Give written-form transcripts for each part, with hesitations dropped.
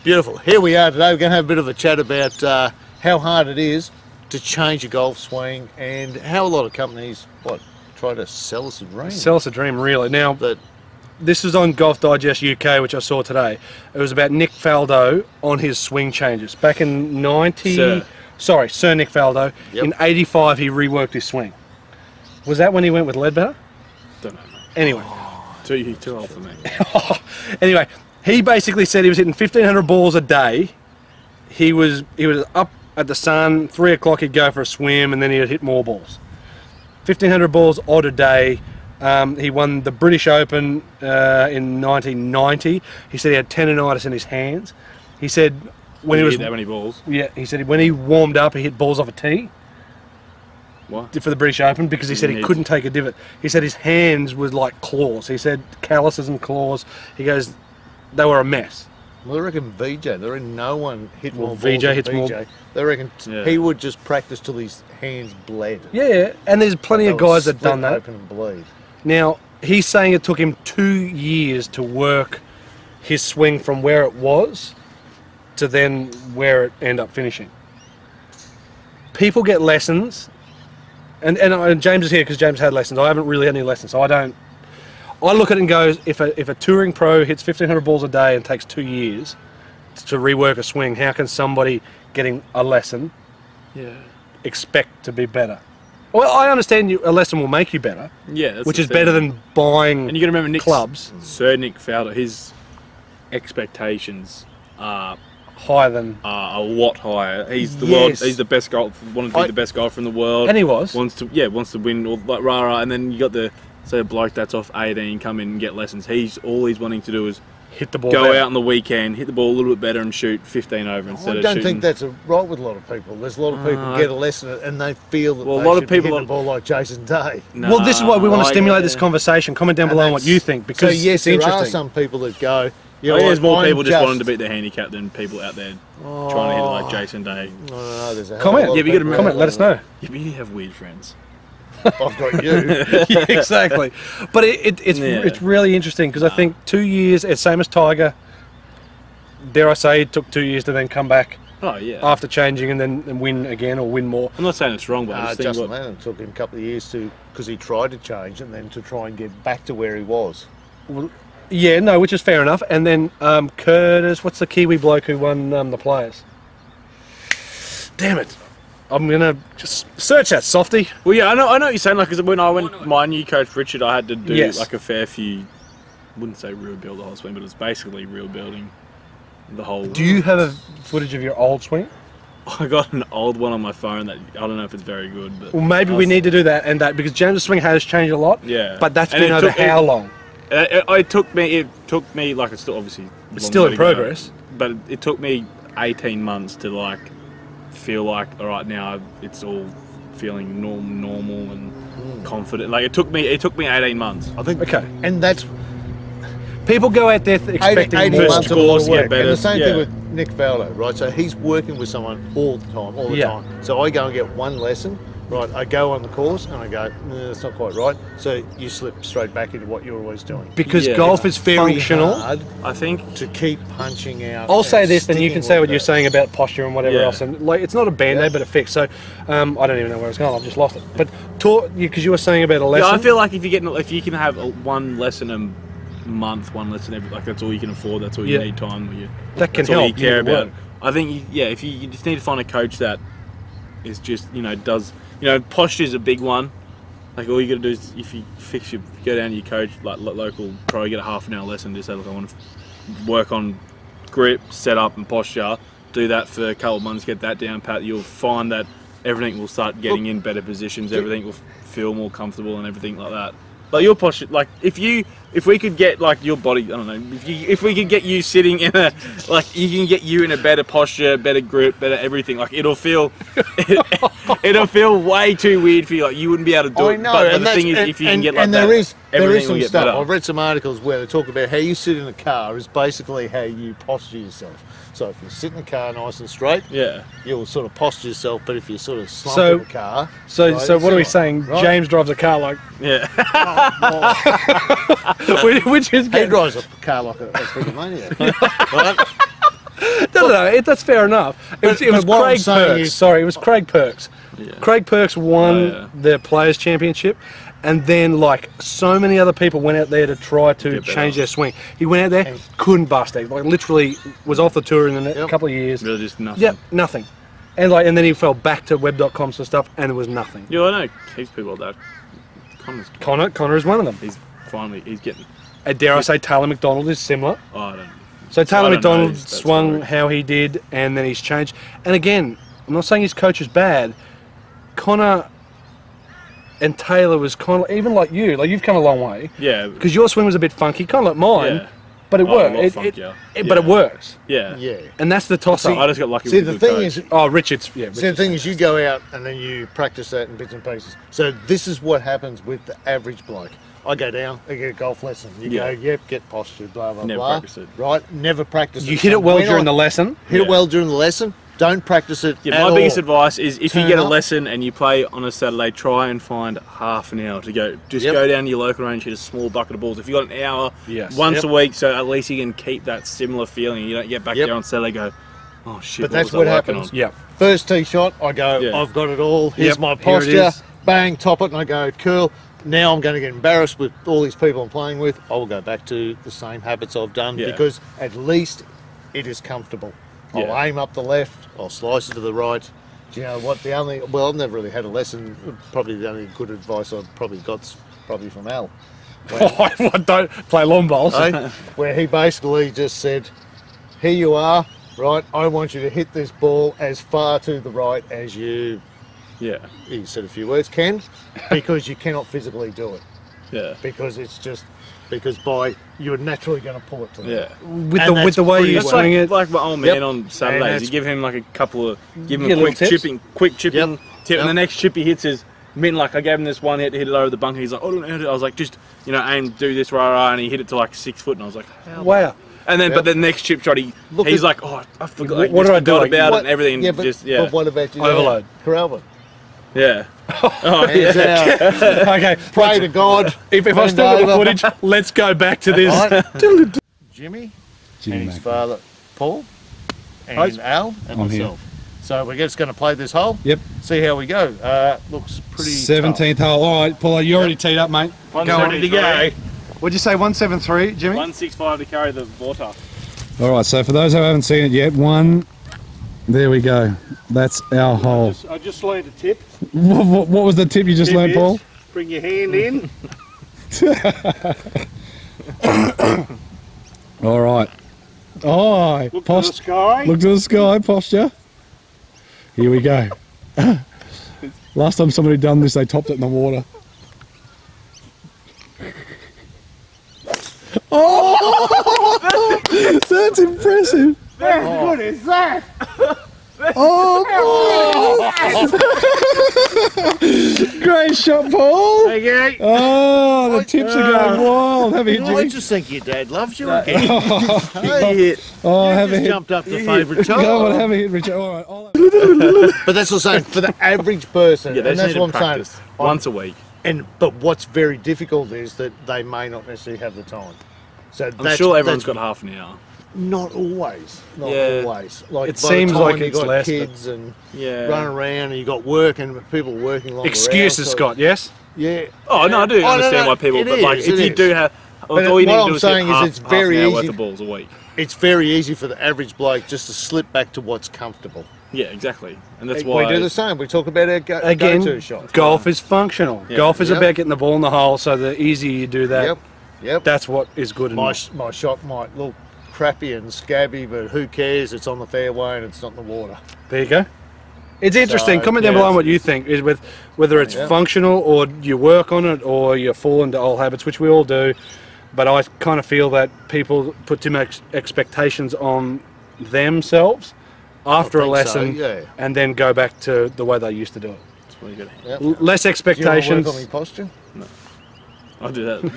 Beautiful. Here we are today. We're going to have a bit of a chat about how hard it is to change a golf swing and how a lot of companies, try to sell us a dream. Sell us a dream, really. Now, this is on Golf Digest UK, which I saw today. It was about Nick Faldo on his swing changes. Back in 90... Sir Nick Faldo. Yep. In 85, he reworked his swing. Was that when he went with Ledbetter? Don't know, mate. Anyway. Too old for me. Anyway, he basically said he was hitting 1,500 balls a day. He was up at the sun, 3 o'clock he'd go for a swim, and then he'd hit more balls. 1,500 balls odd a day. He won the British Open in 1990. He said he had tendonitis in his hands. He said when he hit that many balls. Yeah, he said when he warmed up, he hit balls off a tee. What? For the British Open, because he said he couldn't take a divot. He said his hands were like claws. He said calluses and claws. He goes, they were a mess. Well, they reckon VJ, they reckon no one hit more balls VJ than hits VJ. more. They reckon he would just practice till his hands bled. Yeah, and there's plenty of guys that done that. Open and bleed. Now, he's saying it took him 2 years to work his swing from where it was to then where it ended up finishing. People get lessons, and James is here because James had lessons. I haven't really had any lessons, so I look at it and go, if a touring pro hits 1,500 balls a day and takes 2 years to rework a swing, how can somebody getting a lesson expect to be better? Well, I understand a lesson will make you better. Yeah, that's which is better than buying. And you got to remember, clubs. Sir Nick Faldo, his expectations are higher than a lot higher. He's the world. He's the best golf. Wanted to be the best golfer in the world. And he was. Wants to win. Or like and then you got the bloke that's off 18 come in and get lessons. All he's wanting to do is hit the ball. Go out on the weekend, hit the ball a little bit better, and shoot 15 over instead of shooting. I don't think that's right with a lot of people. There's a lot of people get a lesson and they feel that they a lot should of people be hitting the ball like Jason Day. Well, this is why we want to stimulate this conversation. Comment down below on what you think, because so yes, it's there interesting. are some people that go. There's more people just wanting to beat their handicap than people out there trying to hit it like Jason Day. No, there's a comment. Yeah, but you got to comment. Let us know. Yeah, but you have weird friends. I've got you. Yeah, exactly. But it's really interesting because I think 2 years, it's same as Tiger. Dare I say, it took 2 years to then come back. Oh yeah. After changing and then win again or win more. I'm not saying it's wrong, but I just Justin Lennon took him a couple of years because he tried to change and then to try and get back to where he was. Well, yeah, no, which is fair enough. And then Curtis, what's the Kiwi bloke who won the Players? Damn it. I'm going to just search that, Softy. Well, yeah, I know what you're saying. Like, because when I went, my new coach, Richard, I had to do like a fair few, I wouldn't say rebuild the whole swing, but it was basically rebuilding the whole... Do you have a footage of your old swing? I got an old one on my phone that I don't know if it's very good. But well, maybe we need to do that, because James' swing has changed a lot. Yeah. But that's been over how long? It took me like, it's still obviously... It's still in progress. But it took me 18 months to like feel like, all right, now it's all feeling normal and confident. Like it took me 18 months. I think. Okay. And that's... People go out there expecting 18 months scores, to work. better. And the same thing with Nick Faldo, right? So he's working with someone all the time. So I go and get one lesson, right? I go on the course and I go, that's not quite right. So you slip straight back into what you're always doing. Because golf is very functional. Hard, I think, to keep punching out. I'll say this, then you can say what you're saying about posture and whatever else. And like, it's not a band-aid, but a fix. So I don't even know where it's going. I've just lost it. But because you were saying about a lesson. Yeah, I feel like if you can have one lesson a month, one lesson every, like that's all you can afford. That's all you need time. That can that's all help. you care about. I think if you just need to find a coach that is just does posture is a big one. Like all you got to do is if you go down to your coach, like local pro, you get a half an hour lesson. Just say, look, I want to work on grip, setup, and posture. Do that for a couple of months, get that down pat. You'll find that everything will start getting in better positions. Everything will feel more comfortable and everything like that. Like your posture, like if we could get like your body, I don't know, if we could get you sitting in a, like you can get you in a better posture, better grip, better everything. Like it'll feel way too weird for you. Like you wouldn't be able to do it. No, but the thing is, if you can get like that, there is some get stuff. better. I've read some articles where they talk about how you sit in a car is basically how you posture yourself. So if you sit in the car nice and straight, you'll sort of posture yourself. But if you sort of slump in the car, so what are we saying? Right? James drives a car like which is he drives a car like a freaking maniac. Right? No, that's fair enough. It was what I'm Craig saying Perks. is- Sorry, it was Craig Perks. Yeah. Craig Perks won the Players' Championship, and then like so many other people went out there to try to Get better. change their swing. He went out there, couldn't bust it. Like literally was off the tour in a couple of years. Really just nothing. Yep, nothing. And and then he fell back to web.com and stuff, and there was nothing. Yeah, I know heaps of people like that. Connor is one of them. He's getting. And dare I say, Taylor McDonald is similar. Oh, I don't. So Taylor I don't know McDonald that swung story. how he did, and then he's changed. And again, I'm not saying his coach is bad. Connor and Taylor was kind of even like you. Like you've come a long way. Yeah. Because your swing was a bit funky, kind of like mine, Yeah. but it Oh, a lot worked. funkier. But it works. Yeah. Yeah. And that's the toss-up. I just got lucky See, with the a good thing coach. is, Oh, Richard's. Yeah. see, the thing is, you go out and then you practice that in bits and pieces. So this is what happens with the average bloke. I go down, I get a golf lesson. You go, yep, get posture, blah, blah, Never blah. practice it. Right? Never practice it. You hit So it well when during I the lesson. Hit it Yeah. well during the lesson. Don't practice it Yeah, at my biggest all. advice is if you Turn get a up. lesson and you play on a Saturday, try and find half an hour to go. Just Yep. go down to your local range, hit a small bucket of balls. If you got an hour Yes. once Yep. a week, so at least you can keep that similar feeling. You don't get back Yep. there on Saturday and go, oh shit, But that's was I what working happens. on? Yeah. First tee shot, I go, Yeah. I've got it all. Here's Yep, my here it posture. is. Bang, top it, and I go, cool. Now I'm going to get embarrassed with all these people I'm playing with. I will go back to the same habits I've done Yeah. because at least it is comfortable. I'll Yeah. aim up the left, I'll slice it to the right. Do you know what? I've never really had a lesson. Probably the only good advice I've probably got's probably from Al. Don't play long balls. Where he basically just said, here you are, right? I want you to hit this ball as far to the right as you, Yeah, he said a few words, can, because you cannot physically do it. yeah, Because you're naturally going to pull it to the yeah. right. With the way pretty you well. It's swing it. like my old man Yep. on Saturdays. that's- You give him like a couple of, give him Get a little quick tips. chipping tip, Yep. and the next chip he hits is mint. Like I gave him this one hit to hit it over the bunker. He's like, oh, I don't know how to do it. I was like, just aim, do this, rah, and he hit it to like 6 foot, and I was like, how? Wow. And then, Yep. but the next chip shot, he's at- like, oh, I forgot. What What do I do? Forgot Like, about What- it and everything. Yeah, but, but what about you? Overload. Corralvin. Yeah. Oh, Hands yeah. out, Okay. pray to God. If I bend still got the over. footage, let's go back to this. Right. Jimmy Jimmy and his Macklin. father, Paul, and Right. Al, and I'm here. myself. So we're just going to play this hole. Yep. See how we go. Looks pretty 17th hole. All right, Paulo, you already teed up, mate. Go ready to go. What'd you say, 173, Jimmy? 165 to carry the water. All right, so for those who haven't seen it yet, there we go. That's our hole. I just learned a tip. What was the tip you just learned, Paul? Bring your hand in. All right. Oh, Look to the sky. Look to the sky, posture. Here we go. Last time somebody done this, they topped it in the water. Oh, that's impressive. How good is that? Oh, great shot, Paul. Okay. Oh, the tips are going wild. Have a hit, I Jimmy. just think your dad loves you again. Oh, You have a just hit. jumped up the favourite Come on, child. have a hit, Richard. All right. But that's what I'm saying. For the average person, Yeah, they and just that's need what to I'm practice saying. once a week. But what's very difficult is that they may not necessarily have the time. So I'm sure everyone's got half an hour. Not always. Not Yeah. always. Like It by the seems time like you it's got less, but- kids and Yeah. running around, and you got work and people working long Excuses, around, so- Scott, yes? Yeah. Oh no, I do understand why people. It But like, is, if it you is. do have, But all you need what to do I'm is hit saying is half, it's half very an hour easy. worth of balls a week. It's very easy for the average bloke just to slip back to what's comfortable. Yeah, exactly. And that's We why do the same. We talk about our Again, go-to shot. golf is functional. Yeah. Golf is Yep. about getting the ball in the hole, so the easier you do that, Yep. Yep. that's what is good My, enough. my shot might look crappy and scabby, but who cares? It's on the fairway and it's not in the water. There you go. It's interesting. So, Comment down yeah, below on it's- what you think, is with whether it's Yeah. functional or you work on it or you fall into old habits, which we all do. But I kind of feel that people put too much expectations on themselves after a think lesson so, yeah. and then go back to the way they used to do it. That's what you gotta- Yep. Less Do you want to expectations. work on your posture? I'll do that.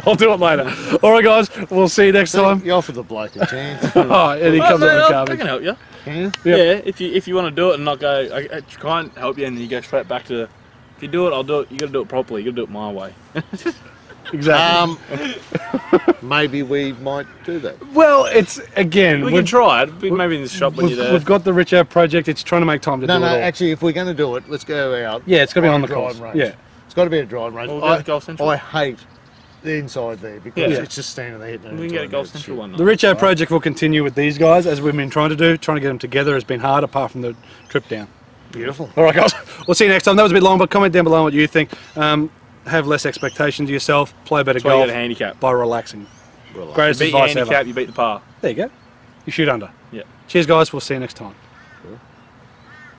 I'll do it later. All right, guys. We'll see you next time. You offer the bloke a chance. Oh, and he comes up with I garbage. can help you. Can you? Yep. Yeah, if you want to do it and not go, I try and help you, and then you go straight back to. If you do it, I'll do it. You got to do it properly. You got to do it my way. Exactly. Maybe we might do that. Well, it's again. We can try it. Maybe in the shop when you're there. We've got the RICHO project. It's trying to make time to do it all. Actually, if we're going to do it, let's go out. Yeah, it's got to be on the driving course. range. Yeah. It's got to be a driving range. We'll go to Golf Central. I hate the inside there because Yeah. it's just standing there. We can get a Golf Central one. The RICHO project will continue with these guys as we've been trying to do. Trying to get them together has been hard apart from the trip down. Beautiful. All right, guys. We'll see you next time. That was a bit long, but comment down below what you think. Have less expectations of yourself. Play better That's why you golf get a handicap. by relaxing. You Greatest beat your advice handicap, ever. you beat the par. There you go. You shoot under. Yeah. Cheers, guys. We'll see you next time.